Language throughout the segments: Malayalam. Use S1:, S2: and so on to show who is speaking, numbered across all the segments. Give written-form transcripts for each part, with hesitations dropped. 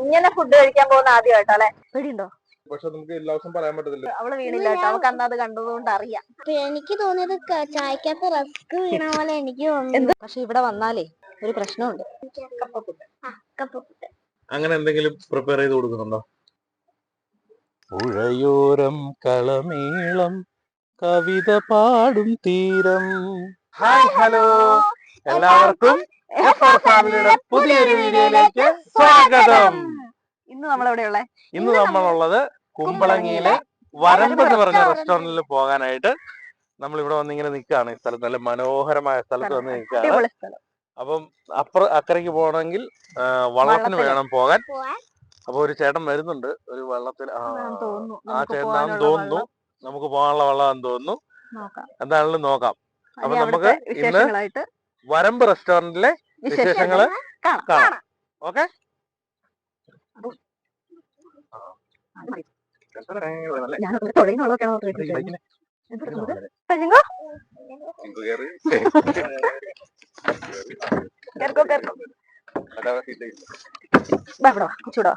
S1: ഇങ്ങനെ ഫുഡ് കഴിക്കാൻ പോകുന്ന ആദ്യമായിട്ടോ അല്ലെ? പേടിയുണ്ടോ?
S2: പക്ഷെ നമുക്ക് എല്ലാ ദിവസം പറയാൻ പറ്റത്തില്ല.
S1: അവള് വീണില്ല കേട്ടോ, അവൾക്ക് അന്ന് അത് കണ്ടതുകൊണ്ട് അറിയാം.
S3: എനിക്ക് തോന്നിയത് ചായക്കകത്ത് റസ്ക് വീണ പോലെ എനിക്ക് തോന്നുന്നു.
S1: പക്ഷെ ഇവിടെ വന്നാലേ ഒരു പ്രശ്നമുണ്ട്.
S2: അങ്ങനെ എന്തെങ്കിലും പ്രിപ്പയർ ചെയ്ത് കൊടുക്കുന്നുണ്ടോ? പുഴയോരം കളമേളം കവിത പാടും തീരം. ഹായ് ഹലോ എല്ലാവർക്കും ഫാമിലിയുടെ പുതിയൊരു വീഡിയോയിലേക്ക് സ്വാഗതം.
S1: ഇന്ന് നമ്മളെവിടെയുള്ള?
S2: ഇന്ന് നമ്മളുള്ളത് കുമ്പളങ്ങിയിലെ വരമ്പ് എന്ന് പറഞ്ഞ റെസ്റ്റോറന്റിൽ പോകാനായിട്ട് നമ്മൾ ഇവിടെ വന്നിങ്ങനെ നിൽക്കുകയാണ്. ഈ സ്ഥലത്ത് നല്ല മനോഹരമായ സ്ഥലത്ത് വന്ന് നിൽക്കുകയാണ്. അപ്പം അക്കരയ്ക്ക് പോകണമെങ്കിൽ വള്ളത്തിന് വേണം പോകാൻ. അപ്പൊ ഒരു ചേട്ടൻ വരുന്നുണ്ട് ഒരു വള്ളത്തിൽ. ആ ചേട്ടനാണെന്ന് തോന്നുന്നു. നമുക്ക് പോകാനുള്ള വള്ളമാണെന്ന് തോന്നുന്നു. എന്താണെങ്കിലും നോക്കാം. അപ്പൊ നമുക്ക് ഇന്ന് വരമ്പ് റെസ്റ്റോറന്റിലെ വിശേഷങ്ങള് കാണാം. ഓക്കെ.
S1: ചൂടോ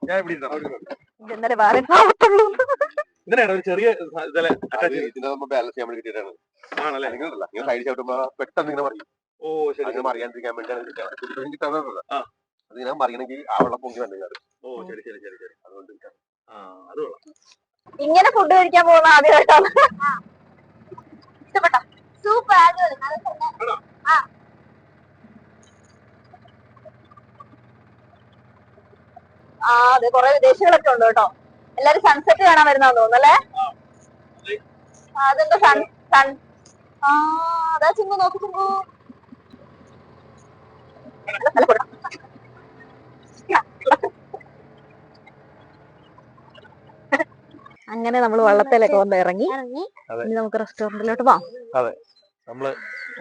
S2: ഞാൻ ഇതിനാണ് ഒരു ചെറിയ ബാലൻസ് ചെയ്യാൻ വേണ്ടി കിട്ടിയിട്ടാണ്. ആണല്ലേ? സൈഡ് ചവിട്ടുമ്പോ പെട്ടെന്ന് ഇങ്ങനെ പറയും. ഓ ശരി. മറിയാണ്ടിരിക്കാൻ വേണ്ടിയാണ് അതിങ്ങനെ മറിയണമെങ്കിൽ ആ വെള്ളം പൊങ്ങി വന്നു. ഓ ശരി ശരി ശരി ശരി. അതുകൊണ്ട് അത്
S1: ഇങ്ങനെ ഫുഡ് കഴിക്കാൻ പോകുന്ന ആദ്യമായിട്ടാണ്. ഇഷ്ടപ്പെട്ടോ? സൂപ്പർ. അതെ, കൊറേ വിദേശികളൊക്കെ ഉണ്ട് കേട്ടോ. എല്ലാരും സൺസെറ്റ് കാണാൻ വരുന്നാന്ന് തോന്നുന്നു അല്ലേ? അതെന്താ അതാ ചിങ്കു, നോക്ക് ചിങ്കു. അങ്ങനെ നമ്മൾ വള്ളത്തിലൊക്കെ വന്ന് ഇറങ്ങി. ഇനി നമുക്ക് റെസ്റ്റോറന്റിലോട്ട് പോവാം.
S2: അതെ, നമ്മള്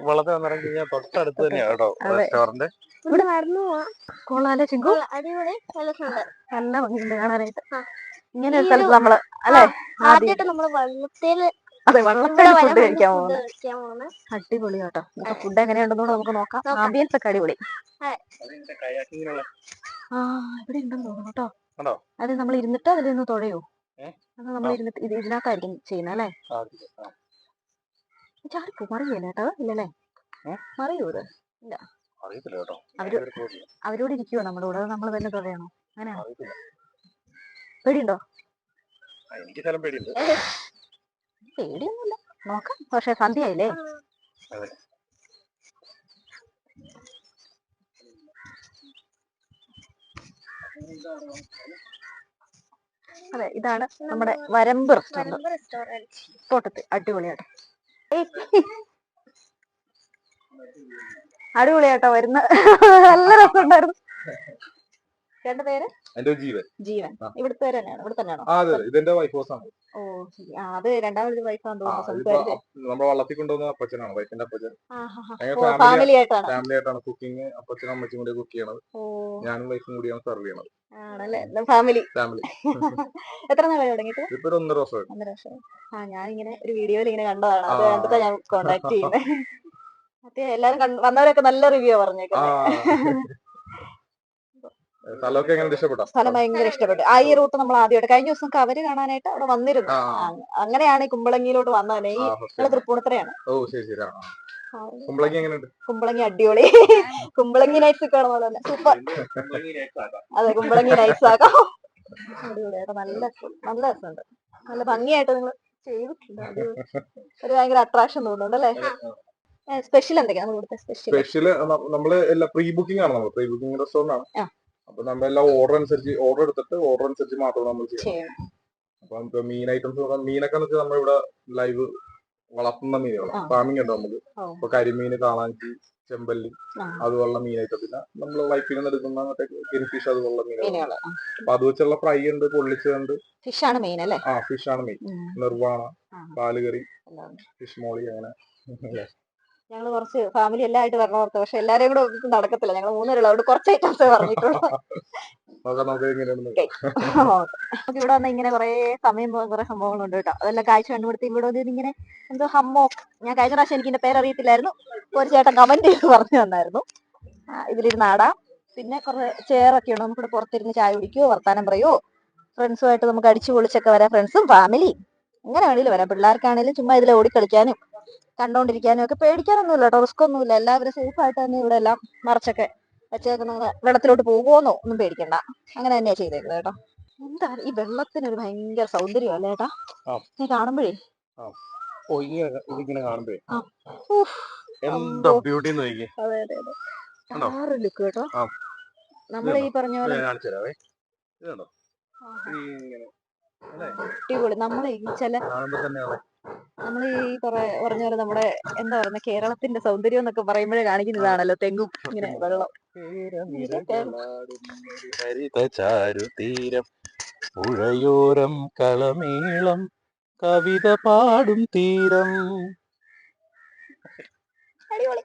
S2: വള്ളത്തിൽ വന്നിറങ്ങി കഴിഞ്ഞാൽ തൊട്ടടുത്ത് തന്നെയാണ് കേട്ടോ റെസ്റ്റോറന്റ്.
S1: ഇവിടെ നടന്നു പോവാം. കൊള്ളാലെ ചിങ്കു? നല്ല ഭംഗിയുണ്ട് കാണാനായിട്ട്. ഇങ്ങനെ ഒരു സ്ഥലത്ത് നമ്മള് അല്ലെ
S3: ആദ്യമായിട്ട് നമ്മള് വള്ളത്തില്
S1: ഫുഡ് കഴിക്കാൻ പോകുന്നത്. അടിപൊളി കേട്ടോ. ഫുഡ് എങ്ങനെയുണ്ടെന്നോട് നമുക്ക് നോക്കാം. ആംബിയൻസ് ഒക്കെ അടിപൊളി. ഇവിടെ ഉണ്ടെന്ന് തോന്നുന്നു കേട്ടോ. അത് നമ്മൾ ഇരുന്നിട്ട് അതിൽ നിന്ന് തുഴയോ? അത് നമ്മൾ ഇരുന്നിട്ട് ഇതിനകത്തായിരിക്കും ചെയ്യുന്നത് അല്ലേ? ചാടിപ്പോ മറിയല്ലേ കേട്ടോ? ഇല്ലല്ലേ? മറിയോ? ഇത് ഇല്ല. അവരോട് ഇരിക്കുവോ നമ്മുടെ കൂടെ? നമ്മൾ തന്നെ തുഴയണോ? അങ്ങനെയാണോ? പേടിയുണ്ടോ? പേടിയൊന്നുമില്ല, നോക്കാം. പക്ഷെ സന്ധ്യയായില്ലേ? അതെ, ഇതാണ് നമ്മുടെ വരമ്പ് റെസ്റ്റോറന്റ്. തോട്ടത്ത് അടിപൊളിയാട്ടോ. അടിപൊളിയാട്ടോ. വരുന്ന നല്ല രസമുണ്ടായിരുന്നു. ചേട്ടന്റെ പേര്? ജീവൻ. ഇവിടുത്തെ തന്നെയാണോ? ഇവിടെ തന്നെയാണോ?
S2: ഇതെന്റെ വൈഫ് ഹൗസാണ്.
S1: ഓ ശരി. അത് രണ്ടാമത് വൈഫാന്ന് തോന്നുന്നു.
S2: നമ്മുടെ വള്ളത്തിൽ കൊണ്ടുവന്ന അപ്പച്ചനാണ്, വൈഫിന്റെ അപ്പച്ചൻ.
S1: ഫാമിലി ആയിട്ടാണ്
S2: കുക്കിംഗ്. അപ്പച്ചനും അമ്മച്ചും കൂടി കുക്ക് ചെയ്യണത്. ഞാനും വൈഫും കൂടിയാണ് സെർവ് ചെയ്യണത്.
S1: ആണല്ലേ? ഫാമിലി. എത്ര നാളായി തുടങ്ങിയിട്ട്?
S2: ഇപ്പൊ 1.5 വർഷം.
S1: ഞാനിങ്ങനെ ഒരു വീഡിയോയിൽ ഇങ്ങനെ കണ്ടതാണ്. അത് കണ്ടിട്ടാ ഞാൻ കോണ്ടാക്ട് ചെയ്യുന്നത്. എല്ലാരും വന്നവരൊക്കെ നല്ല റിവ്യൂ പറഞ്ഞേക്കുന്നത്.
S2: സ്ഥലമൊക്കെ എങ്ങനെ ഇഷ്ടപ്പെട്ടോ?
S1: സ്ഥലം ഭയങ്കര ഇഷ്ടപ്പെട്ടു. ഈ റൂട്ട് നമ്മൾ ആദ്യമായിട്ട് കഴിഞ്ഞ ദിവസം അവര് കാണാനായിട്ട് അവിടെ വന്നിരുന്നു. അങ്ങനെയാണ് ഈ കുമ്പളങ്ങിയിലോട്ട് വന്നത്. ഈ തൃപ്പൂണിത്തറയാണ്. കുമ്പളങ്ങി അടിപൊളി. കുമ്പളങ്ങി നൈറ്റ്സ് ഒക്കെ ആണോ? തന്നെ സൂപ്പർ. അതെ, കുമ്പളങ്ങി നൈറ്റ്സ് ആക്കാം. അടിപൊളിയായിട്ട് നല്ല നല്ല രസമുണ്ട്. നല്ല ഭംഗിയായിട്ട് നിങ്ങൾ ചെയ്തിട്ടുണ്ട്. ഒരു ഭയങ്കര അട്രാക്ഷൻ തോന്നുന്നുണ്ട് അല്ലേ? സ്പെഷ്യൽ എന്തൊക്കെയാണ് ഇവിടുത്തെ
S2: സ്പെഷ്യൽ? നമ്മള് എല്ലാം പ്രീ ബുക്കിംഗ് ആണ്. നമ്മൾ പ്രീ ബുക്കിംഗ് റെസ്റ്റോറന്റ് ആണ്. അപ്പൊ നമ്മളെല്ലാം ഓർഡർ എടുത്തിട്ട് ഓർഡർ അനുസരിച്ച് മാത്രം നമ്മൾ ചെയ്യണം. അപ്പൊ നമുക്ക് മീൻ ഐറ്റംസ്, മീനൊക്കെ വെച്ചാൽ നമ്മളിവിടെ ലൈവ് വളർത്തുന്ന മീനുകളാണ്. ഫാമിംഗ് ഉണ്ട് നമുക്ക്. ഇപ്പൊ കരിമീന്, കാളാഞ്ചി, ചെമ്പല്ലി അതുപോലുള്ള മീൻ ഐറ്റം. പിന്നെ നമ്മൾ വൈപ്പിൽ നിന്ന് എടുക്കുന്ന കിൻഫിഷ് അതുപോലുള്ള മീനുകൾ. അപ്പൊ അത് വെച്ചുള്ള ഫ്രൈ ഉണ്ട്, പൊള്ളിച്ചുണ്ട്.
S1: ഫിഷ് ആണ് മെയിൻ അല്ലേ?
S2: ഫിഷ് ആണ് മെയിൻ. നിർവാണ, പാലുകറി, ഫിഷ് മോളി, അങ്ങനെ.
S1: ഞങ്ങള് കുറച്ച് ഫാമിലി എല്ലാം ആയിട്ട് വരണോർത്ത്, പക്ഷെ എല്ലാരെയും കൂടെ നടക്കത്തില്ല. ഞങ്ങൾ 3 പേരുള്ളൂ. അവിടെ കുറച്ച് ഐറ്റംസ് പറഞ്ഞിട്ടുള്ളൂ.
S2: നമുക്ക്
S1: നമുക്ക് ഇവിടെ വന്ന് ഇങ്ങനെ കുറെ സമയം പോകാൻ കുറെ സംഭവങ്ങളുണ്ട് കേട്ടോ. അതെല്ലാം കാഴ്ച കണ്ടുപിടുത്തി ഇവിടെ വന്ന് ഇങ്ങനെ എന്തോ ഹമ്മോക്ക്, ഞാൻ കഴിഞ്ഞ പ്രാവശ്യം എനിക്ക് എന്റെ പേരറിയത്തില്ലായിരുന്നു. ഒരു ചേട്ടൻ കമന്റ് ചെയ്ത് പറഞ്ഞു തന്നായിരുന്നു. ഇതിലിരുന്ന് ആടാം. പിന്നെ കുറെ ചെയറൊക്കെ ഉണ്ട്, നമുക്കിവിടെ പുറത്തിരുന്ന് ചായ കുടിക്കുവോ വർത്താനം പറയുവോ, ഫ്രണ്ട്സുമായിട്ട് നമുക്ക് അടിച്ചു പൊളിച്ചൊക്കെ വരാം. ഫ്രണ്ട്സും ഫാമിലി എങ്ങനെ വേണേലും വരാം. പിള്ളേർക്കാണേലും ചുമ്മാ ഇതിൽ ഓടിക്കളിക്കാനും കണ്ടോണ്ടിരിക്കാനും ഒക്കെ പേടിക്കാനൊന്നുമില്ല കേട്ടോ, റിസ്ക് ഒന്നുമില്ല. എല്ലാവരും സേഫ് ആയിട്ട് തന്നെ ഇവിടെ എല്ലാം മറച്ചൊക്കെ വെച്ചേക്കുന്നത്. വെള്ളത്തിലോട്ട് പോകുമോന്നോ ഒന്നും പേടിക്കണ്ട, അങ്ങനെ തന്നെയാ ചെയ്തേക്കുന്നത് കേട്ടോ. എന്താ ഈ വെള്ളത്തിനൊരു ഭയങ്കര സൗന്ദര്യമല്ലേ ചേട്ടാ, നീ കാണുമ്പോഴേ.
S2: ഇതിങ്ങനെ കാണുമ്പോഴേ
S1: ഉഫ്,
S2: എന്താ ബ്യൂട്ടി നോക്കി.
S1: അതെ അതെ അതെ, ടാറ് ലുക്ക് കേട്ടോ. നമ്മൾ ഈ പറഞ്ഞ പോലെ അടിപൊളി. നമ്മളെ ഈ പറഞ്ഞ പോലെ നമ്മുടെ എന്താ പറയുക, കേരളത്തിന്റെ സൗന്ദര്യം എന്നൊക്കെ പറയുമ്പോഴേ കാണിക്കുന്നതാണല്ലോ തെങ്ങും ഇങ്ങനെ വെള്ളം.
S2: ഹരിതചാരുതീരം പുഴയോരം കളമേളം കവിത പാടും തീരം.
S1: അടിപൊളി.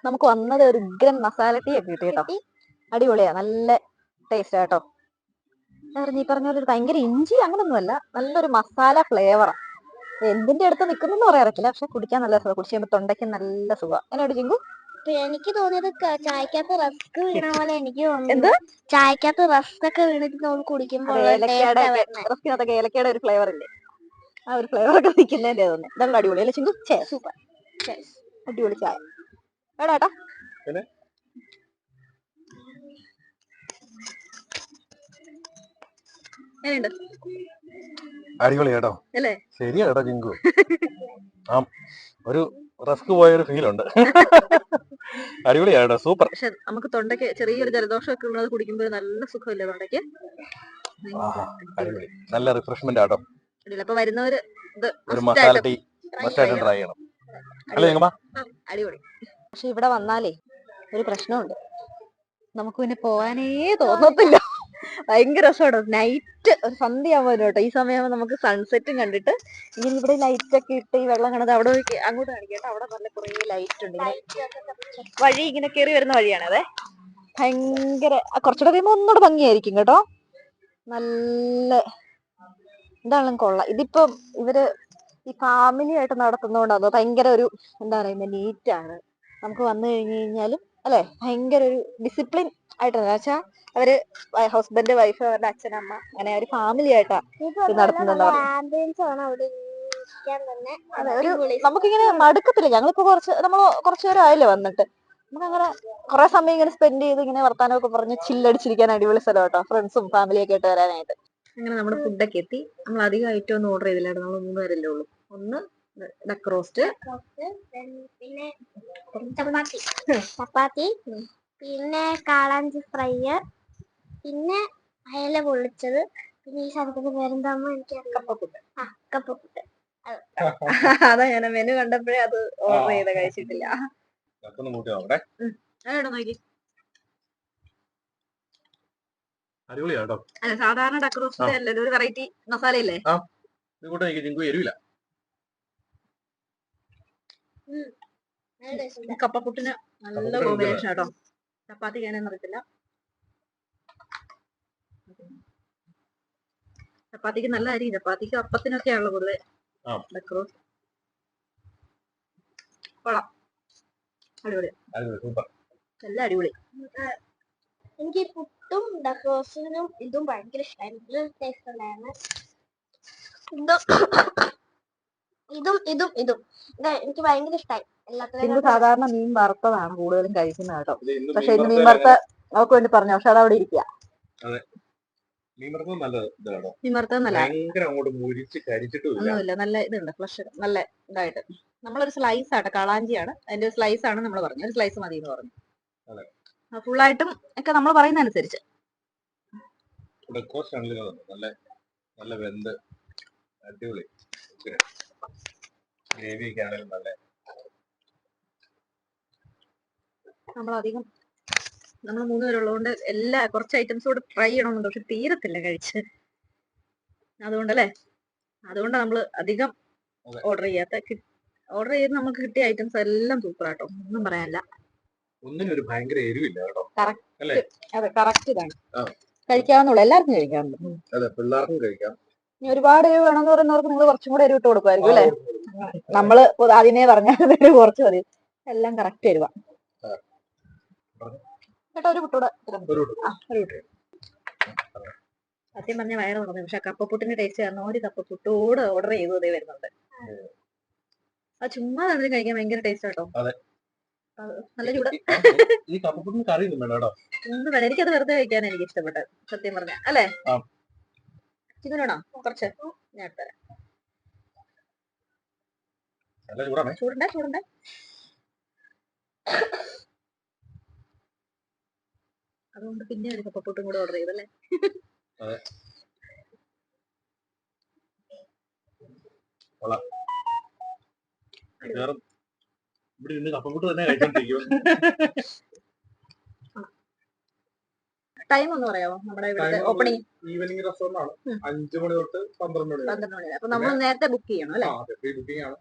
S1: നമുക്ക് വന്നത് ഒരു ഉഗ്രൻ മസാല ടീ ഒക്കെ കിട്ടി കേട്ടോ. അടിപൊളിയാ, നല്ല ടേസ്റ്റ് കേട്ടോ. നീ പറഞ്ഞ പോലെ ഭയങ്കര ഇഞ്ചി അങ്ങനൊന്നുമല്ല, നല്ലൊരു മസാല ഫ്ലേവറാ. എന്തിന്റെ അടുത്ത് നിൽക്കുന്നെന്ന് പറയാറില്ല, പക്ഷെ കുടിക്കാൻ നല്ല സുഖം. കുടിച്ച് കഴിയുമ്പോൾ തൊണ്ടയ്ക്ക് നല്ല സുഖം. എന്നോട് ചിങ്കു
S3: എനിക്ക് തോന്നിയത് ചായക്കകത്ത് റസ്ക് വീണ പോലെ എനിക്ക് തോന്നുന്നു. ചായക്കകത്ത് റസ്ക് ഒക്കെ വീണിട്ട് നമ്മൾ കുടിക്കുമ്പോൾ
S1: റസ്കിനകത്തൊക്കെ ഏലക്കയുടെ ഒരു ഫ്ലേവർ ഇല്ലേ, ആ ഒരു ഫ്ലേവർ ഒക്കെ നിൽക്കുന്നതിന്റെ തോന്നുന്നു. ഇതാണ് അടിപൊളി അല്ലേ ചിങ്കു? സൂപ്പർ, അടിപൊളി ചായ എടാ.
S2: അടിപൊളി കേട്ടോ, ശരിയാ കേട്ടോ ചിങ്കു. ആ ഒരു റസ്ക് പോയൊരു ഫീൽ ഉണ്ട്. അടിപൊളിയാ കേട്ടോ, സൂപ്പർ.
S1: പക്ഷെ നമുക്ക് തൊണ്ടയ്ക്ക് ചെറിയൊരു ജലദോഷം ഒക്കെ ഉള്ളത് കുടിക്കുമ്പോൾ നല്ല സുഖമില്ല തൊണ്ടയ്ക്ക്.
S2: നല്ല റിഫ്രഷ്മെന്റ് ആട്ടോ.
S1: അപ്പൊ വരുന്നവര്
S2: ഒരു മസാല ടീ മസ്റ്റായിട്ട് ട്രൈ ചെയ്യണം. അടിപൊളി.
S1: പക്ഷെ ഇവിടെ വന്നാലേ ഒരു പ്രശ്നമുണ്ട്, നമുക്ക് പിന്നെ പോവാനേ തോന്നത്തില്ല. ഭയങ്കര രസമാണ്. നൈറ്റ് ഒരു സന്ധ്യയാകുമ്പോൾ കേട്ടോ, ഈ സമയമാകുമ്പോൾ നമുക്ക് സൺസെറ്റും കണ്ടിട്ട് ഇങ്ങനെ ഇവിടെ ലൈറ്റ് ഒക്കെ ഇട്ട് ഈ വെള്ളം കണ്ടത് അവിടെ അങ്ങോട്ട് കാണിക്കട്ടെ. അവിടെ നല്ല കുറേ ലൈറ്റ് ഉണ്ട്. വഴി ഇങ്ങനെ കയറി വരുന്ന വഴിയാണ്. അതെ, ഭയങ്കര കുറച്ചുകൂടെ കഴിയുമ്പോൾ ഒന്നുകൂടെ ഭംഗിയായിരിക്കും കേട്ടോ. നല്ല ഇതാണെങ്കിലും കൊള്ളാം. ഇതിപ്പം ഇവര് ഈ ഫാമിലി ആയിട്ട് നടത്തുന്നതുകൊണ്ടാണോ ഭയങ്കര ഒരു എന്താ പറയുന്നത്, നീറ്റാണ്. നമുക്ക് വന്നു കഴിഞ്ഞു കഴിഞ്ഞാലും അല്ലെ ഭയങ്കര ഒരു ഡിസിപ്ലിൻ ആയിട്ടാണ്. വെച്ചാൽ അവര് ഹസ്ബൻഡ് വൈഫ് അവരുടെ അച്ഛനമ്മ അങ്ങനെ ഒരു ഫാമിലി ആയിട്ടാ നടത്തുന്നുണ്ട്. ഒരു നമുക്കിങ്ങനെ മടുക്കത്തില്ല. ഞങ്ങളിപ്പോ കുറച്ചു നേരം ആയില്ലേ വന്നിട്ട്, നമുക്കങ്ങനെ കുറെ സമയം ഇങ്ങനെ സ്പെൻഡ് ചെയ്ത് ഇങ്ങനെ വർത്താനമൊക്കെ പറഞ്ഞ് ചില്ലടിച്ചിരിക്കാൻ അടിപൊളി സ്ഥലം കേട്ടോ, ഫ്രണ്ട്സും ഫാമിലിയൊക്കെ ആയിട്ട് വരാനായിട്ട്. അങ്ങനെ നമ്മുടെ ഫുഡൊക്കെ എത്തി. നമ്മൾ അധികം ഐറ്റം ഒന്നും ഓർഡർ ചെയ്തില്ലായിരുന്നു, നമ്മൾ 3 പേരല്ലേ ഉള്ളൂ. ഒന്ന് ഡക്ക് റോസ്റ്റ്,
S3: പിന്നെ ചപ്പാത്തി, പിന്നെ കാളാഞ്ചി ഫ്രൈ, പിന്നെ അയല പൊള്ളിച്ചത്, പിന്നെ ഈ സ്ഥലത്തിന്റെ പേരെന്താകുമ്പോ എനിക്കറിയാം, കപ്പപ്പുട്ട്.
S1: അതാ ഞാൻ മെനു കണ്ടപ്പോഴേ അത് ഓർഡർ ചെയ്ത് കഴിച്ചിട്ടില്ല. അല്ല സാധാരണ ഡക്ക് റോസ്റ്റ് അല്ലേ, ഒരു വെറൈറ്റി മസാലയില്ലേ. കപ്പപ്പുട്ടിന് നല്ല കോമ്പിനേഷൻ കേട്ടോ. ചപ്പാത്തി ഞാനെന്ന് അറിയത്തില്ല, ചപ്പാത്തിക്ക് നല്ല അരി, ചപ്പാത്തിക്ക് അപ്പത്തിനൊക്കെയാണല്ലോ പൊതുവെ ഡക്ക് റോസ്റ്റ്. കൊള്ളാം, അടിപൊളി, എല്ലാം അടിപൊളി.
S3: എനിക്ക് പുട്ടും ഡക്ക് റോസ്റ്റിനും ഇതും ഭയങ്കര ഇഷ്ടമായിരുന്നു. ടേസ്റ്റ് ഉണ്ടായിരുന്നു. ഇതും എനിക്ക് ഭയങ്കര ഇഷ്ടമായി.
S1: എല്ലാത്തിനും സാധാരണ മീൻ വറുത്തതാണ് കൂടുതലും കഴിക്കുന്നത് കേട്ടോ. പക്ഷെ ഇന്ന് മീൻ വറുത്ത അവർക്ക് വേണ്ടി പറഞ്ഞു, പക്ഷെ അതവിടെ ഇരിക്കുക. ഒന്നുമില്ല, നല്ല ഇതുണ്ട്, ഫ്ലഷ് നല്ല ഇതായിട്ട്. നമ്മളൊരു സ്ലൈസ് ആട്ടെ, കളാഞ്ചിയാണ് അതിന്റെ ഒരു സ്ലൈസ് ആണ് നമ്മൾ പറഞ്ഞു, ഒരു സ്ലൈസ് മതി എന്ന് പറഞ്ഞു. ഫുള്ളായിട്ടും ഒക്കെ നമ്മൾ പറയുന്ന അനുസരിച്ച്
S2: അടിപൊളി.
S1: നമ്മളധികം നമ്മൾ 3 പേരുള്ളതുകൊണ്ട് കുറച്ച് ഐറ്റംസ് കൂടെ ട്രൈ ചെയ്യണമെന്നുണ്ട്, പക്ഷെ തീരത്തില്ല കഴിച്ച്. അതുകൊണ്ടല്ലേ, അതുകൊണ്ടാണ് നമ്മൾ അധികം ഓർഡർ ചെയ്ത് നമുക്ക് കിട്ടിയ ഐറ്റംസ് എല്ലാം സൂപ്പർ ആട്ടോ, ഒന്നും പറയാനില്ല.
S2: ഒന്നിനും ഒരു ഭയങ്കര എരിവില്ല കേട്ടോ. അല്ലേ?
S1: അതെ കറക്റ്റ് ഇതാണ്.
S2: ആ.
S1: കഴിക്കാവുന്നുള്ളൂ, എല്ലാവർക്കും കഴിക്കാവുന്നു.
S2: അതെ, പിള്ളേർക്കും കഴിക്കാം.
S1: ഇനി ഒരുപാട് എരിവ് വേണമെന്ന് പറയുന്നവർക്ക് നിങ്ങൾ കുറച്ചും കൂടെ എരിവ് ഇട്ട് കൊടുക്കുമായിരിക്കും അല്ലെ? നമ്മള് ആദ്യമേ പറഞ്ഞാൽ കുറച്ച് മതി, എല്ലാം കറക്റ്റ് എരിവാ. കേട്ടോ ഒരു കുട്ടൂടെ സത്യം പറഞ്ഞ വയറ് പറഞ്ഞു. പക്ഷെ കപ്പപ്പുട്ടിന്റെ ടേസ്റ്റ് കാരണം ഒരു കപ്പ പുട്ടോട് ഓർഡർ ചെയ്തു അതേ വരുന്നുണ്ട്. ആ ചുമ്മാ തന്നെ കഴിക്കാൻ ഭയങ്കര ടേസ്റ്റ് കേട്ടോ. നല്ല ചൂട്.
S2: ഈ കപ്പപ്പുട്ടിന് കറി ഒന്നും വേണ്ട കേട്ടോ.
S1: ഒന്നും വേണ്ട, എനിക്കത് വെറുതെ കഴിക്കാൻ എനിക്ക് ഇഷ്ടപ്പെട്ടത് സത്യം പറഞ്ഞ അല്ലേ? ചിക്കനോടാ കുറച്ച് ഞാൻ എടുത്തരാം. ചൂടുണ്ടേ. അതുകൊണ്ട് പിന്നെ ഒരു കപ്പപ്പുട്ടും കൂടെ ഓർഡർ ചെയ്തല്ലേ? ടൈം ഒന്ന് പറയാമോ നമ്മുടെ ഇവിടുത്തെ ഓപ്പണിംഗ്?
S2: ഈവനിങ് റെസ്റ്റോറന്റ് ആണ്, 5 മണി തൊട്ട് 12 മണി വരെ.
S1: അപ്പൊ നമ്മൾ നേരത്തെ ബുക്ക് ചെയ്യണം അല്ലേ?
S2: പ്രീ ബുക്കിംഗ് ആണ്.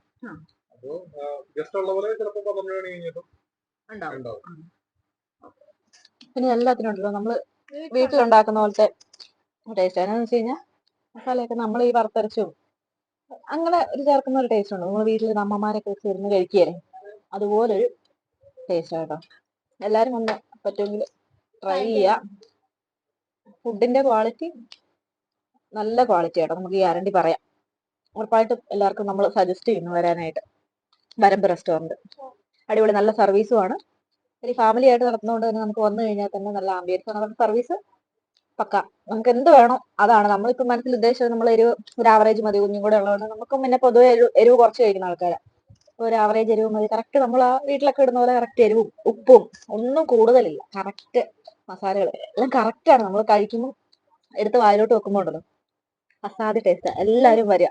S2: അപ്പോ ജസ്റ്റ് ഉള്ള പോലെ ചിലപ്പോൾ 12 മണി കഴിഞ്ഞിട്ടും ഉണ്ടാവും.
S1: പിന്നെ എല്ലാത്തിനും ഉണ്ടല്ലോ നമ്മള് വീട്ടിലുണ്ടാക്കുന്ന പോലത്തെ ടേസ്റ്റ്. എന്നാന്ന് വെച്ച് കഴിഞ്ഞാൽ മസാലയൊക്കെ നമ്മൾ ഈ വറുത്തരച്ചും അങ്ങനെ ഒരു ചേർക്കുന്ന ഒരു ടേസ്റ്റ് ഉണ്ട്. നമ്മൾ വീട്ടിൽ അമ്മമാരൊക്കെ വെച്ച് ഇരുന്ന് കഴിക്കുകയല്ലേ, അതുപോലൊരു ടേസ്റ്റ് കേട്ടോ. എല്ലാരും ഒന്ന് പറ്റുമെങ്കിൽ ട്രൈ ചെയ്യുക. ഫുഡിന്റെ ക്വാളിറ്റി നല്ല ക്വാളിറ്റി ആട്ടോ, നമുക്ക് ഗ്യാരണ്ടി പറയാം. ഉറപ്പായിട്ടും എല്ലാവർക്കും നമ്മൾ സജസ്റ്റ് ചെയ്യുന്നു വരാനായിട്ട്. വരമ്പ് റെസ്റ്റോറന്റ് അടിപൊളി, നല്ല സർവീസും ആണ്. ഒരു ഫാമിലി ആയിട്ട് നടത്തുന്നതുകൊണ്ട് തന്നെ നമുക്ക് വന്നു കഴിഞ്ഞാൽ തന്നെ നല്ല ആംബിയൻസ് ആണ്. അവരുടെ സർവീസ് പക്ക. നമുക്ക് എന്ത് വേണോ അതാണ്. നമ്മളിപ്പോൾ മനസ്സിൽ ഉദ്ദേശിച്ചത് നമ്മൾ ഒരു ആവറേജ് മതി, കുഞ്ഞും കൂടെ ഉള്ളതുകൊണ്ട് നമുക്ക് പിന്നെ പൊതുവെ എരിവ് കുറച്ച് കഴിക്കുന്ന ആൾക്കാരാണ്. ഒരു ആവറേജ് എരിവ് മതി. കറക്റ്റ് നമ്മൾ ആ വീട്ടിലൊക്കെ ഇടുന്ന പോലെ കറക്റ്റ് എരിവും ഉപ്പും ഒന്നും കൂടുതലില്ല. കറക്റ്റ് മസാലകൾ എല്ലാം കറക്റ്റ് ആണ്. നമ്മൾ കഴിക്കുമ്പോൾ എടുത്ത് വായിലോട്ട് വെക്കുമ്പോൾ ഉണ്ടല്ലോ അസാധ്യ ടേസ്റ്റ്. എല്ലാവരും വരിക.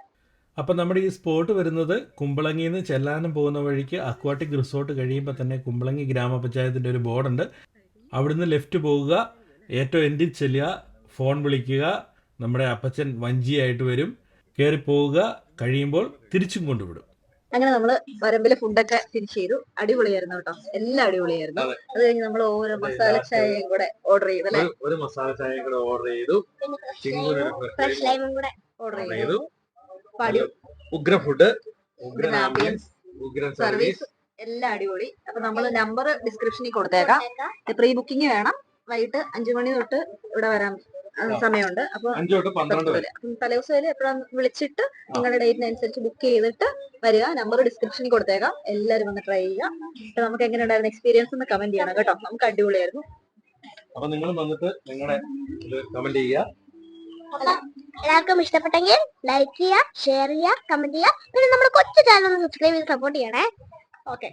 S4: അപ്പം നമ്മുടെ ഈ സ്പോട്ട് വരുന്നത് കുമ്പളങ്ങിയിൽ നിന്ന് ചെല്ലാനം പോകുന്ന വഴിക്ക് അക്വാട്ടിക് റിസോർട്ട് കഴിയുമ്പോൾ തന്നെ കുമ്പളങ്ങി ഗ്രാമപഞ്ചായത്തിൻ്റെ ഒരു ബോർഡുണ്ട്. അവിടുന്ന് ലെഫ്റ്റ് പോകുക, ഏറ്റവും എൻഡിൽ ചെല്ലുക, ഫോൺ വിളിക്കുക, നമ്മുടെ അപ്പച്ചൻ വഞ്ചിയായിട്ട് വരും. കയറി പോവുക, കഴിയുമ്പോൾ തിരിച്ചും കൊണ്ടുവിടും.
S1: അങ്ങനെ നമ്മള് വരമ്പിലെ ഫുഡൊക്കെ ഫിനിഷ് ചെയ്തു. അടിപൊളിയായിരുന്നു കേട്ടോ, എല്ലാം അടിപൊളിയായിരുന്നു. അത് കഴിഞ്ഞ് നമ്മൾ ഓരോ മസാല ചായയും കൂടെ ഓർഡർ ചെയ്തു അല്ലേ?
S2: ഒരു മസാല ചായയും കൂടെ ഓർഡർ ചെയ്തു.
S3: ഫ്രഷ് ലൈമും കൂടെ
S1: ഓർഡർ ചെയ്തു.
S2: ഉഗ്ര ഫുഡ്,
S1: ഉഗ്രൻ ആംബിയൻസ്,
S2: ഉഗ്രൻ
S1: സർവീസ് എല്ലാം അടിപൊളി. അപ്പൊ നമ്മൾ നമ്പർ ഡിസ്ക്രിപ്ഷനിൽ കൊടുത്തേക്കാം. പ്രീ ബുക്കിംഗ് വേണം. വൈകിട്ട് 5 മണി തൊട്ട് ഇവിടെ വരാൻ സമയമുണ്ട്. അപ്പൊ
S2: 5 തൊട്ട് 12 വരെ.
S1: തലേദിവസം എപ്പോഴാണ് വിളിച്ചിട്ട് നിങ്ങളുടെ ഡേറ്റിനനുസരിച്ച് ബുക്ക് ചെയ്തിട്ട് വരിക. നമ്പർ ഡിസ്ക്രിപ്ഷനിൽ കൊടുത്തേക്കാം. എല്ലാവരും വന്ന് ട്രൈ ചെയ്യുക. നമുക്ക് എങ്ങനെ ഉണ്ടായിരുന്ന എക്സ്പീരിയൻസ് എന്ന് കമന്റ് ചെയ്യണം കേട്ടോ. നമുക്ക് അടിപൊളിയായിരുന്നു.
S2: അപ്പൊ നിങ്ങൾ വന്നിട്ട് നിങ്ങളുടെ കമന്റ് ചെയ്യുക.
S3: എല്ലാവർക്കും ഇഷ്ടപ്പെട്ടെങ്കിൽ ലൈക്ക് ചെയ്യുക, ഷെയർ ചെയ്യുക, കമന്റ് ചെയ്യുക. പിന്നെ നമ്മുടെ കൊച്ചു ചാനൽ ഒന്ന് സബ്സ്ക്രൈബ് ചെയ്ത് സപ്പോർട്ട് ചെയ്യണേ. ഓക്കെ.